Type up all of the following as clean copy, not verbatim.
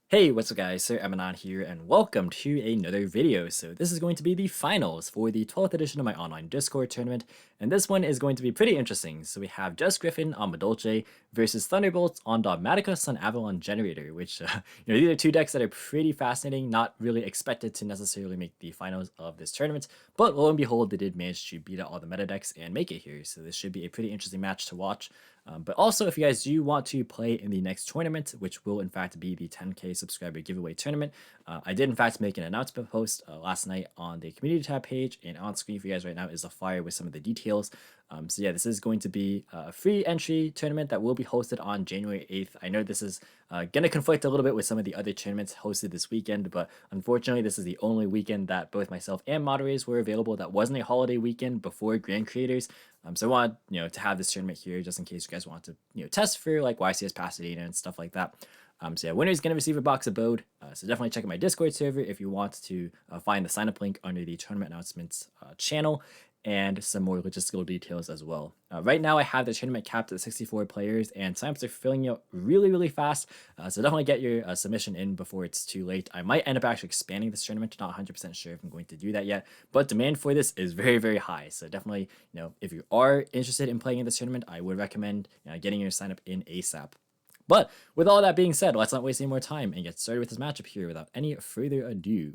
Hey, what's up guys, Sir Emanon here, and welcome to another video. So this is going to be the finals for the 12th edition of my online Discord tournament, and this one is going to be pretty interesting. So we have Just Griffin on Madolche versus Thunderbolts on Dogmatika Sunavalon Generator, which, these are two decks that are pretty fascinating, not really expected to necessarily make the finals of this tournament, but lo and behold, they did manage to beat out all the meta decks and make it here, so this should be a pretty interesting match to watch. But also, if you guys do want to play in the next tournament, which will in fact be the 10K subscriber giveaway tournament, I did in fact make an announcement post last night on the community tab page, and on screen for you guys right now is a flyer with some of the details. So yeah, this is going to be a free entry tournament that will be hosted on January 8th. I know this is going to conflict a little bit with some of the other tournaments hosted this weekend, but unfortunately this is the only weekend that both myself and moderators were available that wasn't a holiday weekend before Grand Creators. So I wanted, to have this tournament here just in case you guys want to, test for like YCS Pasadena and stuff like that. So yeah, winner is going to receive a box of Bode. So definitely check out my Discord server if you want to find the sign up link under the tournament announcements channel and some more logistical details as well. Right now I have the tournament capped at 64 players and signups are filling out really, really fast. So definitely get your submission in before it's too late. I might end up actually expanding this tournament. Not 100% sure if I'm going to do that yet, but demand for this is very, very high. So definitely, if you are interested in playing in this tournament, I would recommend getting your sign up in ASAP. But with all that being said, let's not waste any more time and get started with this matchup here without any further ado.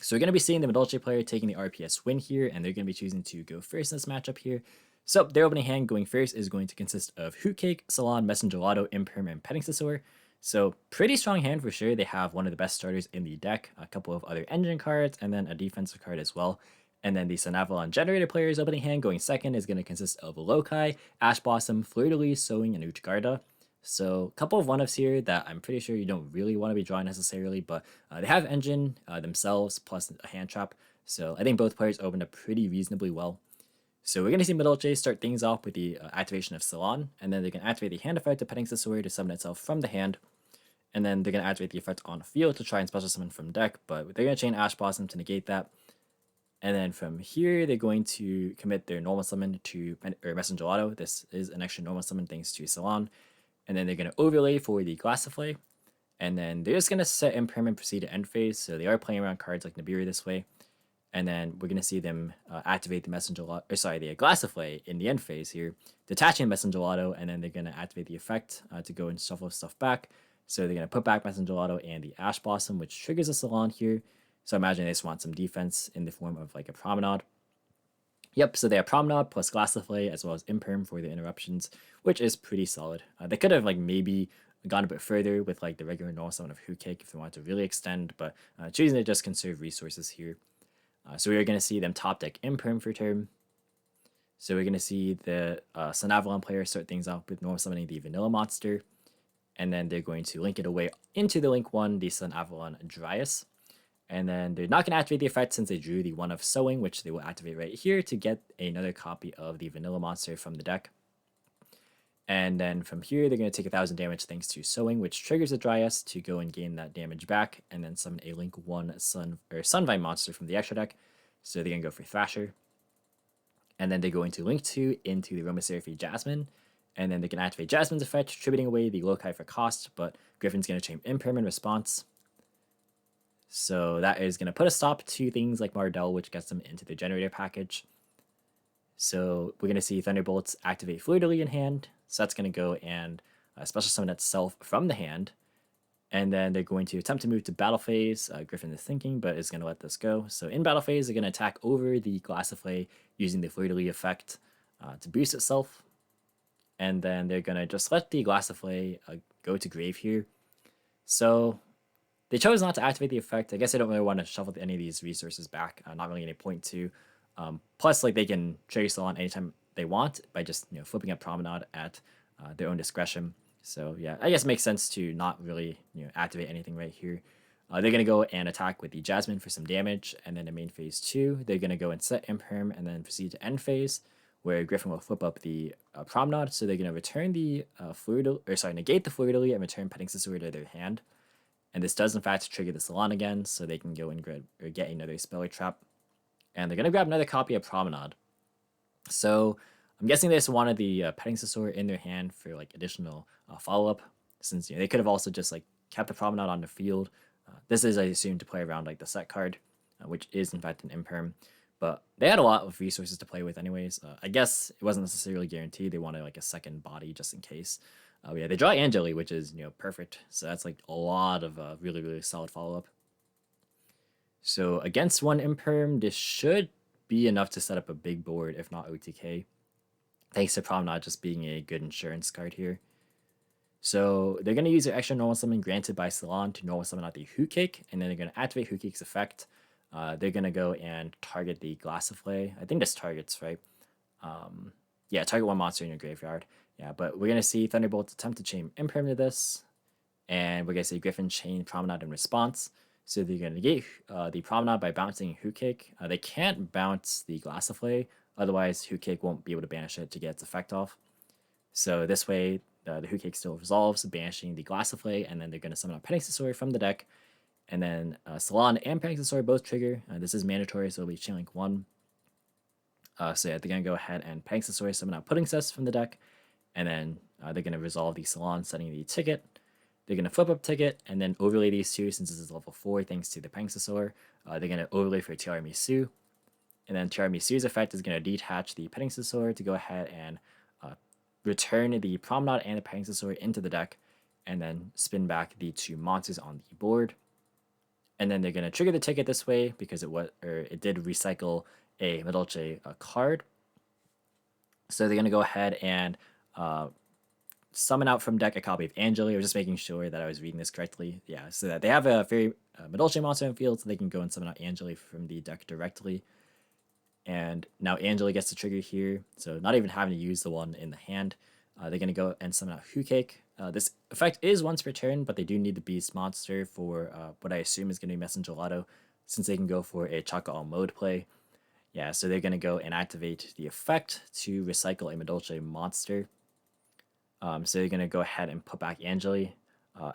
So we're going to be seeing the Madolche player taking the RPS win here, and they're going to be choosing to go first in this matchup here. So their opening hand going first is going to consist of Hcabe, Salon, MistysDad, Imperm, and Petting Sensor. So pretty strong hand for sure. They have one of the best starters in the deck, a couple of other engine cards, and then a defensive card as well. And then the Sunavalon Generator player's opening hand going second is going to consist of Lokai, Ash Blossom, Fleur-de-Lis, Sowing, and Hcabe. So a couple of one-ups here that I'm pretty sure you don't really want to be drawing necessarily, but they have engine themselves plus a hand trap. So I think both players opened up pretty reasonably well. So we're going to see Madolche start things off with the activation of Salon, and then they can activate the hand effect of Petting Sensor to summon itself from the hand. And then they're going to activate the effect on field to try and special summon from deck, but they're going to chain Ash Blossom to negate that. And then from here, they're going to commit their normal summon to MistysDad. This is an extra normal summon thanks to Salon. And then they're going to overlay for the Glassiflay. And then they're just going to set Imperm and proceed to end phase. So they are playing around cards like Nibiru this way. And then we're going to see them activate the the Glassiflay in the end phase here, detaching MistysDad, and then they're going to activate the effect to go and shuffle stuff back. So they're going to put back MistysDad and the Ash Blossom, which triggers a Salon here. So imagine they just want some defense in the form of like a Promenade. Yep, so they have Promenade plus Glassiflay as well as Imperm for the interruptions, which is pretty solid. They could have like maybe gone a bit further with like the regular normal summon of Hcabe if they wanted to really extend, but choosing to just conserve resources here. So we are going to see them top deck Imperm for turn. So we're going to see the Sunavalon player start things off with normal summoning the Vanilla Monster, and then they're going to link it away into the link one, the Sunavalon Dryas. And then they're not going to activate the effect since they drew the one of Sowing, which they will activate right here to get another copy of the Vanilla Monster from the deck. And then from here, they're going to take 1000 damage thanks to Sowing, which triggers the Dryas to go and gain that damage back, and then summon a Link 1 Sunvine monster from the extra deck. So they're going to go for Thrasher. And then they're going to Link 2 into the Aromaseraphine Jasmine. And then they can activate Jasmine's effect, tributing away the Lokai for cost, but Griffin's going to chain Imperm in response. So that is going to put a stop to things like Mardell, which gets them into the generator package. So we're going to see Thunderbolts activate Fleur-de-Lis in hand. So that's going to go and special summon itself from the hand. And then they're going to attempt to move to battle phase. Griffin is thinking, but is going to let this go. So in battle phase, they're going to attack over the Glassiflay using the Fleur-de-Lis effect to boost itself. And then they're going to just let the Glassiflay go to grave here. So they chose not to activate the effect. I guess they don't really want to shuffle any of these resources back. Not really any point to. Plus, like they can trigger Salon anytime they want by just flipping up Promenade at their own discretion. So yeah, I guess it makes sense to not really activate anything right here. They're gonna go and attack with the Jasmine for some damage, and then in main phase 2, they're gonna go and set Imperm and then proceed to end phase, where Griffin will flip up the Promenade. So they're gonna return the negate the Fleur-de-Lis and return Petting Sensor to their hand. And this does in fact trigger the Salon again, so they can go and get another Speller Trap. And they're going to grab another copy of Promenade. So I'm guessing they just wanted the Petting Sensor in their hand for like additional follow-up, since they could have also just like kept the Promenade on the field. This is, I assume, to play around like the set card, which is in fact an imperm. But they had a lot of resources to play with anyways. I guess it wasn't necessarily guaranteed. They wanted like a second body just in case. Yeah, they draw Angeli, which is, perfect. So that's like a lot of really, really solid follow-up. So against one imperm, this should be enough to set up a big board, if not OTK. Thanks to Promenade just being a good insurance card here. So they're going to use their extra normal summon granted by Salon to normal summon out the Hcabe, and then they're going to activate Hcabe's effect. They're going to go and target the Glassiflay. I think this targets, right? Yeah, target one monster in your graveyard. Yeah, but we're going to see Thunderbolt attempt to chain Imperm to this, and we're going to see Griffin chain Promenade in response. So they're going to negate the Promenade by bouncing Hcabe. They can't bounce the Glassiflay, otherwise Hcabe won't be able to banish it to get its effect off. So this way, the Hcabe still resolves, banishing the Glassiflay, and then they're going to summon a Penixasaur from the deck. And then Salon and Penixasaur both trigger. This is mandatory, so it'll be Chain Link 1. So yeah, they're going to go ahead and Penixasaur summon out Pudding Cess from the deck. And then they're going to resolve the Salon, setting the Ticket. They're going to flip up Ticket, and then overlay these two since this is level 4 thanks to the Penixasaur. They're going to overlay for Tiramisu. And then Tiramisu's effect is going to detach the Penixasaur to go ahead and return the Promenade and the Penixasaur into the deck, and then spin back the two monsters on the board. And then they're going to trigger the Ticket this way because it did recycle a Madolche card. So they're going to go ahead and summon out from deck a copy of Angeli. I was just making sure that I was reading this correctly. Yeah, so that they have a very Madolche monster in field, so they can go and summon out Angeli from the deck directly. And now Angeli gets the trigger here, so not even having to use the one in the hand. They're going to go and summon out Hcabe. This effect is once per turn, but they do need the Beast monster for what I assume is going to be Messenger Gelato, since they can go for a Chaka mode play. Yeah, so they're going to go and activate the effect to recycle a Madolche monster. So they're going to go ahead and put back Angeli.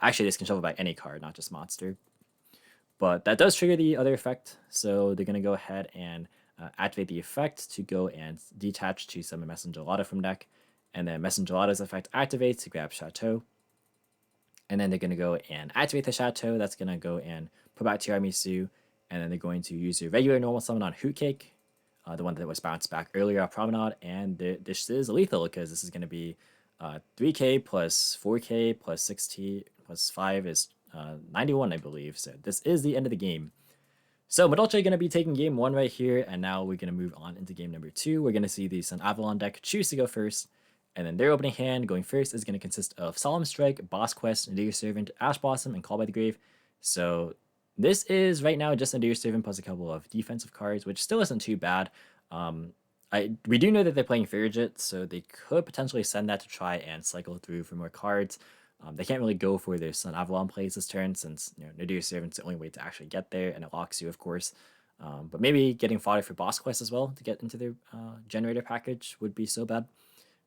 Actually, this can shuffle back any card, not just monster. But that does trigger the other effect, so they're going to go ahead and activate the effect to go and detach to summon Messenger Gelato from deck. And then Messenger Gelato's effect activates to grab Chateau. And then they're going to go and activate the Chateau. That's going to go and put back Tiramisu. And then they're going to use your regular normal summon on Hcabe, the one that was bounced back earlier off Promenade. And this is lethal because this is going to be 3k plus 4k plus 6t plus 5 is 91, I believe. So this is the end of the game. So Madolche going to be taking game 1 right here, and now we're going to move on into game number 2. We're going to see the Sunavalon deck choose to go first, and then their opening hand going first is going to consist of Solemn Strike, Boss Quest, Nadir Servant, Ash Blossom, and Call by the Grave. So this is right now just Nadir Servant plus a couple of defensive cards, which still isn't too bad. We do know that they're playing Farigit, so they could potentially send that to try and cycle through for more cards. They can't really go for their Sunavalon plays this turn since Nadir Servant's the only way to actually get there, and it locks you, of course. But maybe getting fodder for Boss Quest as well to get into their Generator package would be so bad.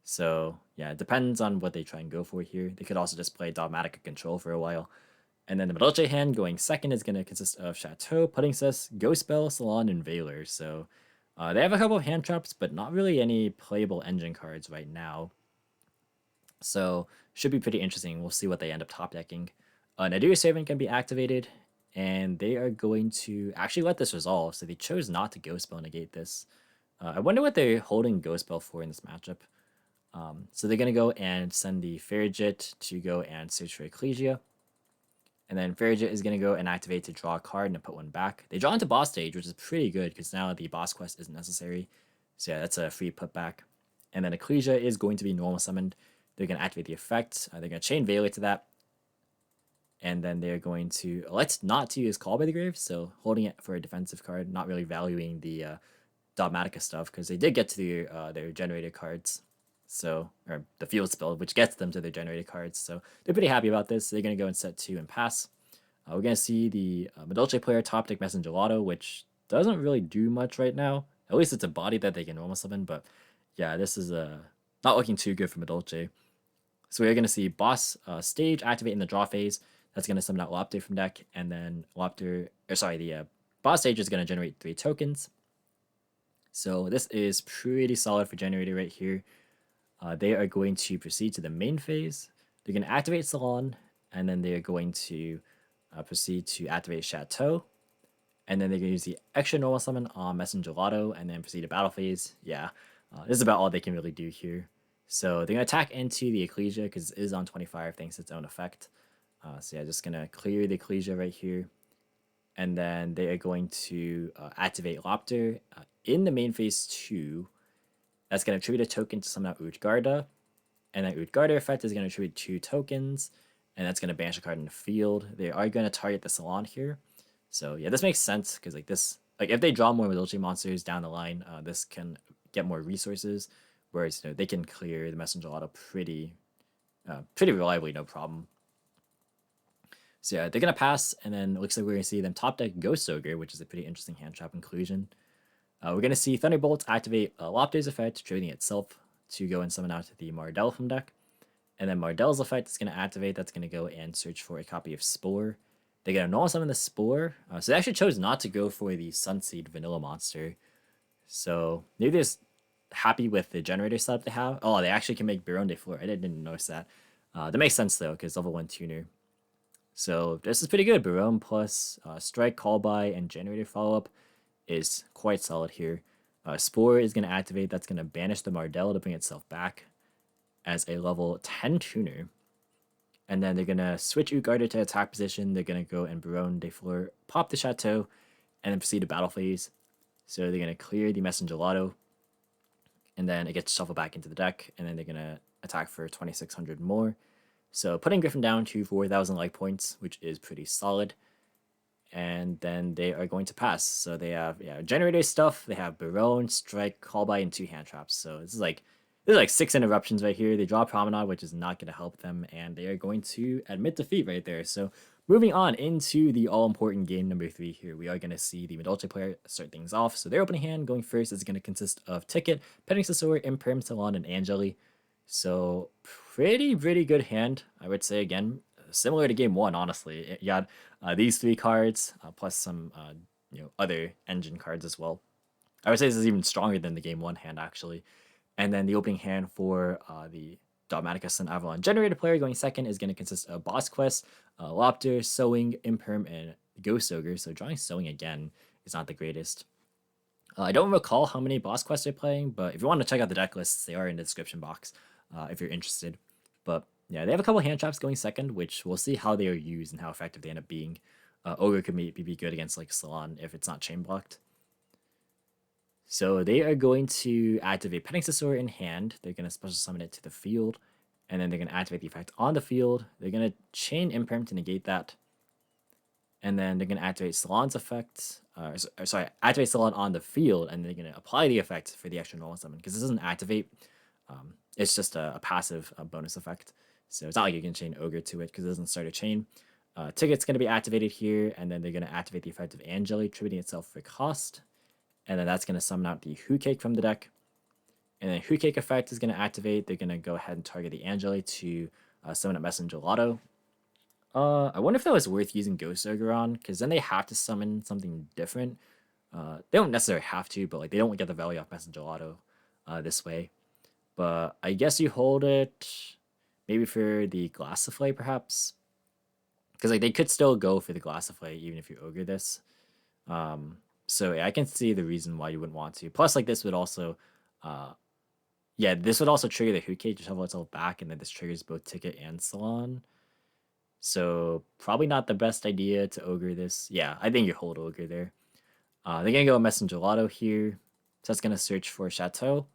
So yeah, it depends on what they try and go for here. They could also just play Dogmatika Control for a while. And then the Madolche hand going second is going to consist of Chateau, Pudding Cess, Ghost Spell, Salon, and Veiler. So they have a couple of hand traps, but not really any playable engine cards right now. So should be pretty interesting. We'll see what they end up top decking. Nadir Servant can be activated, and they are going to actually let this resolve. So they chose not to Ghost Spell negate this. I wonder what they're holding Ghost Spell for in this matchup. So they're going to go and send the Farigit to go and search for Ecclesia. And then Farigit is going to go and activate to draw a card and put one back. They draw into boss stage, which is pretty good because now the boss quest isn't necessary. So yeah, that's a free putback. And then Ecclesia is going to be normal summoned. They're going to activate the effect. They're going to chain Veiler to that. And then they're going to elect not to use Call by the Grave, so holding it for a defensive card, not really valuing the Dogmatika stuff because they did get to their generated cards. So, or the field spell, which gets them to their generated cards. So they're pretty happy about this. They're going to go and set 2 and pass. We're going to see the Madolche player top deck Messenger Gelato, which doesn't really do much right now. At least it's a body that they can normal summon, but yeah, this is not looking too good for Madolche. So we're going to see Boss Stage activate in the draw phase. That's going to summon out Lopter from deck, and then the Boss Stage is going to generate 3 tokens. So this is pretty solid for Generator right here. They are going to proceed to the main phase. They're going to activate Salon, and then they're going to proceed to activate Chateau, and then they're going to use the extra normal summon on Messenger Lotto, and then proceed to battle phase. Yeah, this is about all they can really do here. So they're going to attack into the Ecclesia because it is on 25 thanks to its own effect. So yeah, just going to clear the Ecclesia right here. And then they are going to activate Lopter in the main phase 2. That's going to attribute a token to summon out Utgarda. And that Utgarda effect is going to attribute 2 tokens. And that's going to banish a card in the field. They are going to target the Salon here. So yeah, this makes sense because like this, like if they draw more Madolche monsters down the line, this can get more resources. Whereas they can clear the Messenger Lotto pretty reliably, no problem. So yeah, they're gonna pass, and then it looks like we're gonna see them top deck Ghost Ogre, which is a pretty interesting hand trap inclusion. We're gonna see Thunderbolt activate Lopter's effect, trading itself to go and summon out the Mardell from deck. And then Mardell's effect is gonna activate, that's gonna go and search for a copy of Spore. They get a normal summon the Spore. So they actually chose not to go for the Sunseed vanilla monster. So maybe they're just happy with the generator setup they have. Oh, they actually can make Baron de Fleur. I didn't notice that. That makes sense though, because level 1 tuner. So this is pretty good. Baron plus Strike, Call By, and Generator Follow-Up is quite solid here. Spore is going to activate. That's going to banish the Mardell to bring itself back as a level 10 tuner. And then they're going to switch Utgarda to attack position. They're going to go and Baron de Fleur, pop the Chateau, and then proceed to battle phase. So they're going to clear the Messenger Lotto. And then it gets shuffled back into the deck. And then they're going to attack for 2,600 more. So putting Griffin down to 4,000 life points, which is pretty solid. And then they are going to pass. So they have generator stuff. They have Baron, Strike, Call By, and 2 hand traps. So this is like 6 interruptions right here. They draw Promenade, which is not going to help them, and they are going to admit defeat right there. So moving on into the all-important game number 3 here, we are going to see the Madolche player start things off. So their opening hand going first is going to consist of Ticket, Petting Sasor, Imperm, Salon, and Angeli. So pretty good hand, I would say. Again, similar to game 1, honestly. You had these 3 cards plus some other engine cards as well. I would say this is even stronger than the game 1 hand actually. And then the opening hand for the Dogmatika Sunavalon Generator player going second is going to consist of Boss Quest, Lopter, Sowing, Imperm, and Ghost Ogre. So drawing Sowing again is not the greatest. I don't recall how many boss quests they're playing, but if you want to check out the deck lists, they are in the description box if you're interested. But yeah, they have a couple hand traps going second, which we'll see how they are used and how effective they end up being. Ogre could maybe be good against like Salon if it's not chain blocked. So they are going to activate Petting Sasor in hand. They're going to special summon it to the field, and then they're going to activate the effect on the field. They're going to chain Imperm to negate that. And then they're going to activate Salon's effect. Activate Salon on the field, and they're going to apply the effect for the extra normal summon. Because this doesn't activate, it's just a passive bonus effect. So it's not like you can chain Ogre to it because it doesn't start a chain. Ticket's going to be activated here, and then they're going to activate the effect of Angeli, tributing itself for cost. And then that's going to summon out the Hcabe from the deck. And then Hcabe effect is going to activate. They're going to go ahead and target the Angeli to summon up Messenger Lotto. I wonder if that was worth using Ghost Ogre on, because then they have to summon something different. They don't necessarily have to, but like they don't get the value off Messenger Lotto this way. But I guess you hold it maybe for the Glassiflay, perhaps. Because like they could still go for the Glassiflay even if you Ogre this. So yeah, I can see the reason why you wouldn't want to. Plus, like this would also, this would also trigger the Hcabe to shuffle itself back, and then this triggers both Ticket and Salon. So probably not the best idea to Ogre this. Yeah, I think you hold Ogre there. They're gonna go Messenger Lotto here. So that's gonna search for Chateau.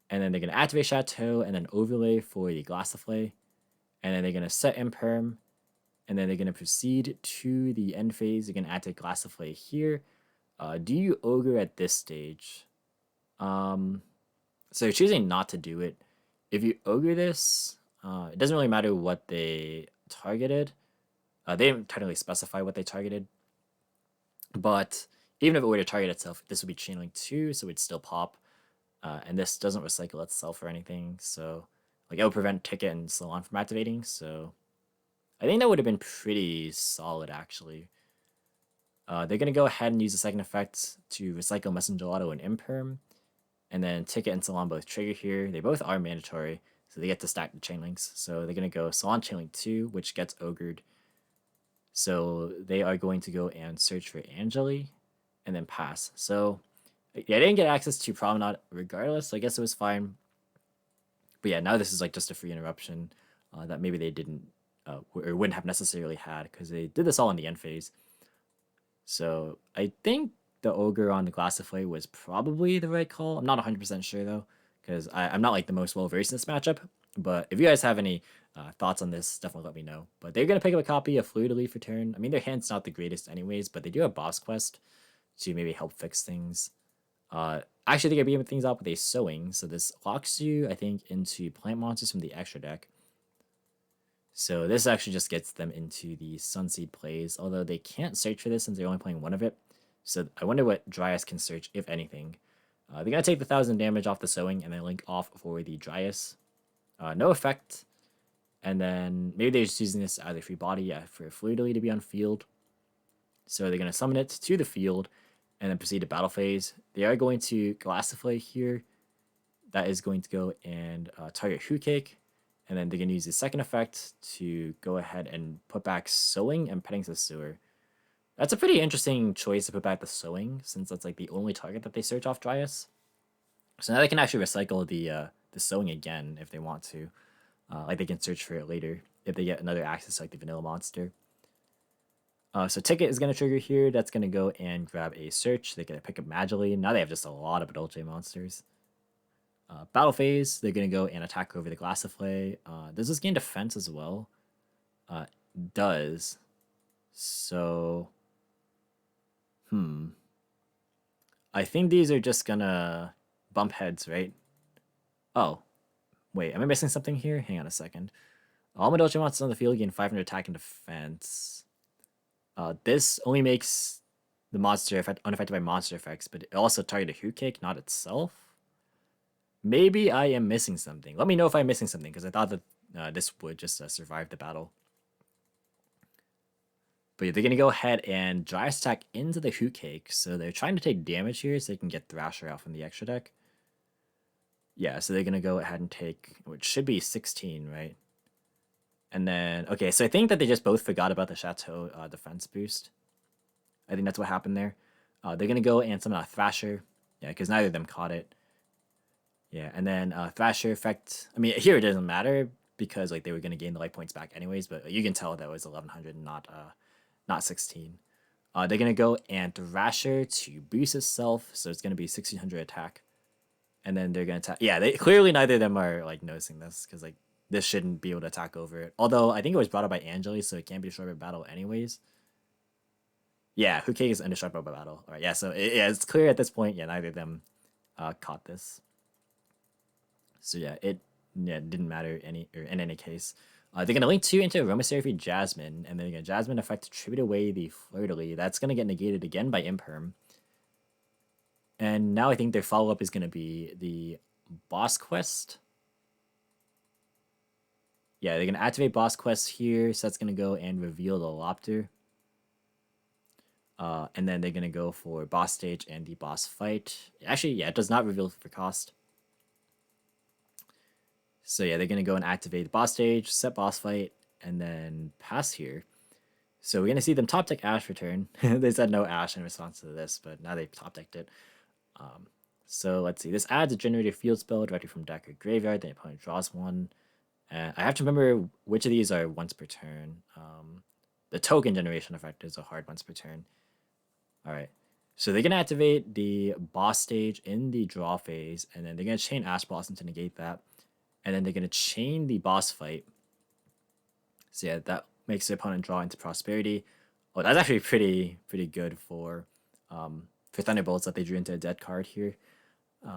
And then they're gonna activate Chateau and then overlay for the Glassiflay. And then they're gonna set Imperm. And then they're gonna proceed to the end phase. They're gonna activate Glassiflay here. Do you Ogre at this stage? So you're choosing not to do it. If you Ogre this, it doesn't really matter what they targeted. They didn't technically specify what they targeted. But even if it were to target itself, this would be chain link 2, so it'd still pop. And this doesn't recycle itself or anything, so like it would prevent Ticket and Salon from activating. So I think that would have been pretty solid actually. They're gonna go ahead and use the second effect to recycle Messenger Lotto and Imperm, and then Ticket and Salon both trigger here. They both are mandatory, So they get to stack the chain links. So they're going to go Salon Chain Link 2, which gets ogred. So they are going to go and search for Angeli and then pass. So yeah, I didn't get access to Promenade regardless, so I guess it was fine. But yeah, now this is like just a free interruption that maybe they didn't or wouldn't have necessarily had because they did this all in the end phase. So I think the Ogre on the Glassify was probably the right call. I'm not 100% sure though, because I'm not like the most well-versed in this matchup. But if you guys have any thoughts on this, definitely let me know. But they're going to pick up a copy of Fleur de Lis for turn. I mean, their hand's not the greatest anyways, but they do have Boss Quest to maybe help fix things. Actually, they're going to be able things out with a Sowing, so this locks you, I think, into plant monsters from the extra deck. So this actually just gets them into the Sunseed plays, although they can't search for this since they're only playing one of it. So I wonder what Dryas can search, if anything. They're going to take the 1,000 damage off the Sowing and then link off for the Dryas. No effect. And then maybe they're just using this as a free body for Fleur de Lis to be on field. So they're going to summon it to the field and then proceed to battle phase. They are going to Glassify here. That is going to go and target Hcabe. And then they're going to use the second effect to go ahead and put back Sowing and Petting the Sewer. That's a pretty interesting choice to put back the Sowing, since that's like the only target that they search off Dryas. So now they can actually recycle the Sowing again if they want to. Like they can search for it later if they get another access to like the Vanilla Monster. So Ticket is going to trigger here. That's going to go and grab a search. They're going to pick up Madolche. Now they have just a lot of Madolche monsters. Battle phase, they're going to go and attack over the Glassify. Does this gain defense as well? Does. So, I think these are just going to bump heads, right? Oh, wait, am I missing something here? Hang on a second. All Madolche monsters on the field gain 500 attack and defense. This only makes the monster unaffected by monster effects, but it also targeted Hcabe, not itself. Maybe I am missing something. Let me know if I'm missing something, because I thought that this would just survive the battle. But yeah, they're going to go ahead and Dryas attack into the Hcabe, so they're trying to take damage here so they can get Thrasher out from the extra deck. Yeah, so they're going to go ahead and take, which should be 16, right? And then, okay, so I think that they just both forgot about the Chateau defense boost. I think that's what happened there. They're going to go and summon a Thrasher. Yeah, because neither of them caught it. Yeah, and then Thrasher effect. I mean, here it doesn't matter because like they were going to gain the life points back anyways, but you can tell that was 1,100 and not 16. They're going to go and Thrasher to boost itself, so it's going to be 1,600 attack. And then they're going to attack. Yeah, clearly neither of them are like noticing this because like this shouldn't be able to attack over it. Although I think it was brought up by Angeli, so it can't be destroyed by battle anyways. Yeah, Hcabe is indestructible by battle. All right, yeah, so it's clear at this point. Yeah, neither of them caught this. So yeah, it didn't matter in any case. They're gonna link 2 into Aroma Seraphine Jasmine, and they're gonna Jasmine effect to tribute away the Fleur de Lis. That's gonna get negated again by Imperm. And now I think their follow-up is gonna be the Boss Quest. Yeah, they're gonna activate Boss Quest here, so that's gonna go and reveal the Lopter. And then they're gonna go for Boss Stage and the Boss Fight. Actually, yeah, it does not reveal for cost. So yeah, they're going to go and activate the boss stage, set boss fight, and then pass here. So we're going to see them top deck Ash return. They said no Ash in response to this, but now they've top decked it. So let's see. This adds a Generator field spell directly from deck or graveyard. Then the opponent draws one. I have to remember which of these are once per turn. The token generation effect is a hard once per turn. All right. So they're going to activate the boss stage in the draw phase, and then they're going to chain Ash Blossom to negate that. And then they're going to chain the boss fight. So yeah, that makes the opponent draw into Prosperity. Oh, that's actually pretty good for Thunderbolts that they drew into a dead card here.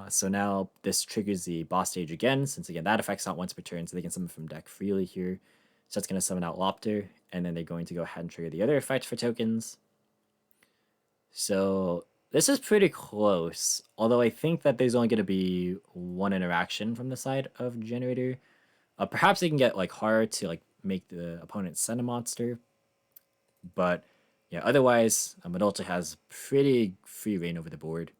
So now this triggers the boss stage again, since again that affect's not once per turn, so they can summon from deck freely here. So that's going to summon out Lopter, and then they're going to go ahead and trigger the other effect for tokens. So this is pretty close, although I think that there's only going to be one interaction from the side of Generator. Perhaps they can get like hard to like make the opponent send a monster, but yeah, otherwise Madolche has pretty free reign over the board.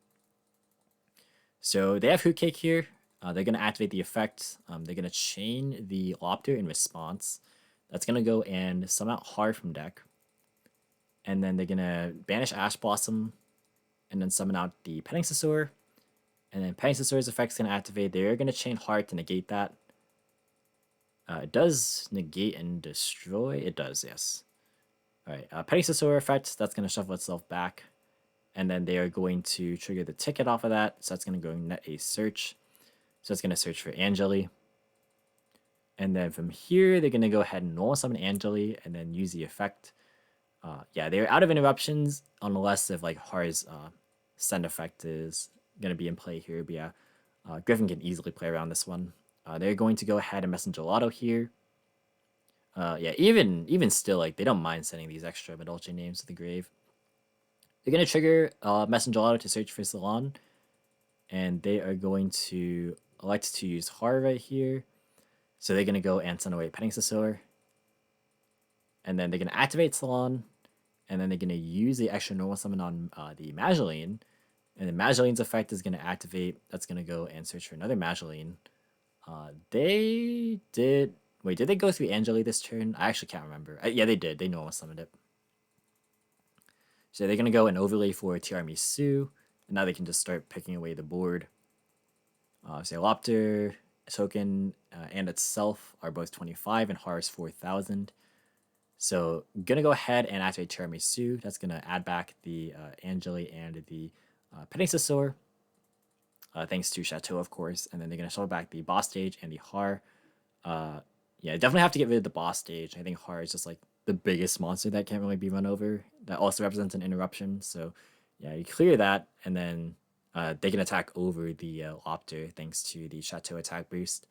So they have Hcabe here. they're going to activate the effect. They're going to chain the Lopter in response. That's going to go and summon out Har from deck. And then they're going to banish Ash Blossom and then summon out the Petting Sisor. And then Petting Sisor's effect is going to activate. They're going to chain Heart to negate that. It does negate and destroy. It does, yes. Alright, Petting Sisor effect, that's going to shuffle itself back. And then they are going to trigger the ticket off of that. So that's going to go net a search. So it's going to search for Angeli. And then from here, they're going to go ahead and normal summon Angeli and then use the effect. Yeah, they're out of interruptions unless if like Har's send effect is going to be in play here. But yeah, Griffin can easily play around this one. They're going to go ahead and Messenger Lotto here. Yeah, even still, like they don't mind sending these extra Madolche names to the grave. They're going to trigger Messenger Lotto to search for Salon. And they are going to elect to use Har right here. So they're going to go and send away Petting Sisor. And then they're going to activate Salon. And then they're going to use the extra normal summon on the Mageline. And the Mageline's effect is going to activate. That's going to go and search for another Mageline. They did... Wait, did they go through Angeli this turn? I actually can't remember. Yeah, they did. They normal summoned it. So they're going to go and overlay for Tiramisu. And now they can just start picking away the board. Say Lopter, token, and itself are both 25, and Har is 4,000. So I'm going to go ahead and activate Tiramisu. That's going to add back the Angeli and the Petting Sisor. Thanks to Chateau, of course. And then they're going to shuffle back the boss stage and the Har. Yeah, definitely have to get rid of the boss stage. I think Har is just like the biggest monster that can't really be run over. That also represents an interruption. So yeah, you clear that, and then they can attack over the Lopter thanks to the Chateau attack boost.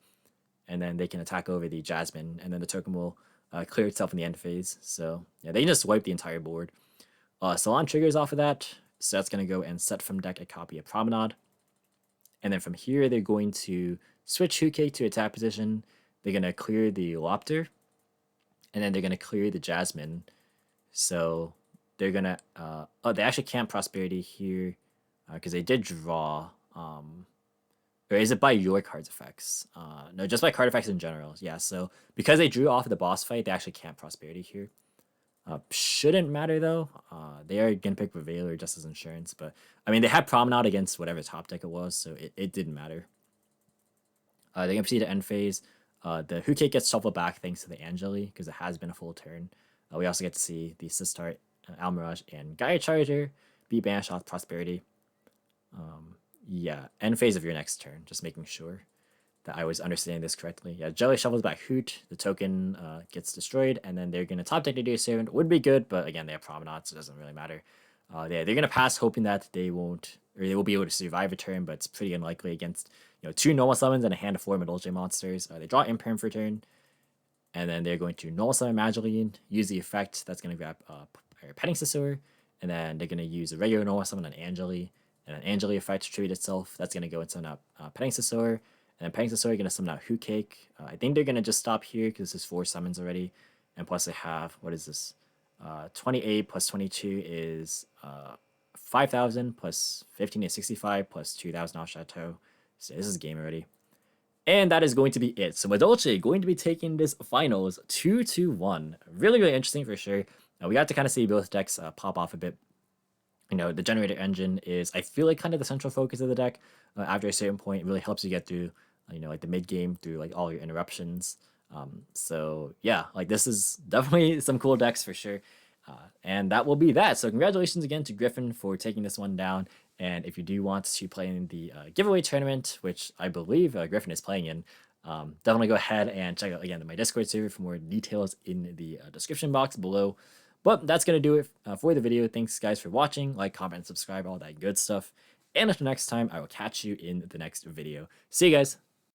And then they can attack over the Jasmine, and then the token will clear itself in the end phase. So yeah, they can just wipe the entire board. Salon triggers off of that, so that's going to go and set from deck a copy of Promenade. And then from here, they're going to switch Hcabe to attack position. They're going to clear the Lopter, and then they're going to clear the Jasmine. So they're going to... oh, they actually can't Prosperity here because they did draw... or is it by your card's effects? No, just by card effects in general. Yeah, so because they drew off of the boss fight, they actually can't Prosperity here. Shouldn't matter, though. They are going to pick Revealer just as insurance. But, I mean, they had Promenade against whatever top deck it was, so it didn't matter. They can proceed to end phase. The Hcabe gets shuffled back thanks to the Angeli, because it has been a full turn. We also get to see the Sistart, Almirage, and Gaia Charger be banished off Prosperity. Yeah, end phase of your next turn, just making sure that I was understanding this correctly. Yeah, Jelly shuffles back Hoot, the token gets destroyed, and then they're going to top deck the DtheSecond. Would be good, but again, they have Promenade, so it doesn't really matter. Yeah, they're going to pass hoping that they won't, or they will be able to survive a turn, but it's pretty unlikely against, 2 normal summons and a hand of 4 Madolche monsters. They draw Imperm for turn, and then they're going to normal summon Mageline, use the effect, that's going to grab Petting Sisor, and then they're going to use a regular normal summon on Angeli, and an Angeli effect to treat itself, that's going to go and summon up Petting Sisor, and then Petting Sisor are going to summon out Hcabe. I think they're going to just stop here because this is 4 summons already, and plus they have, what is this, 28 plus 22 is 5,000 plus 15 is 65 plus 2,000 off Chateau. So this is game already. And that is going to be it. So Madolche going to be taking this finals 2-1. Really, really interesting for sure. We got to kind of see both decks pop off a bit. The Generator engine is, I feel like, kind of the central focus of the deck. After a certain point, it really helps you get through, like the mid game through like all your interruptions. So yeah, like this is definitely some cool decks for sure. And that will be that. So congratulations again to Griffin for taking this one down. And if you do want to play in the giveaway tournament, which I believe Griffin is playing in, definitely go ahead and check out again my Discord server for more details in the description box below. But that's going to do it for the video. Thanks guys for watching. Like, comment, and subscribe, all that good stuff. And until next time, I will catch you in the next video. See you guys.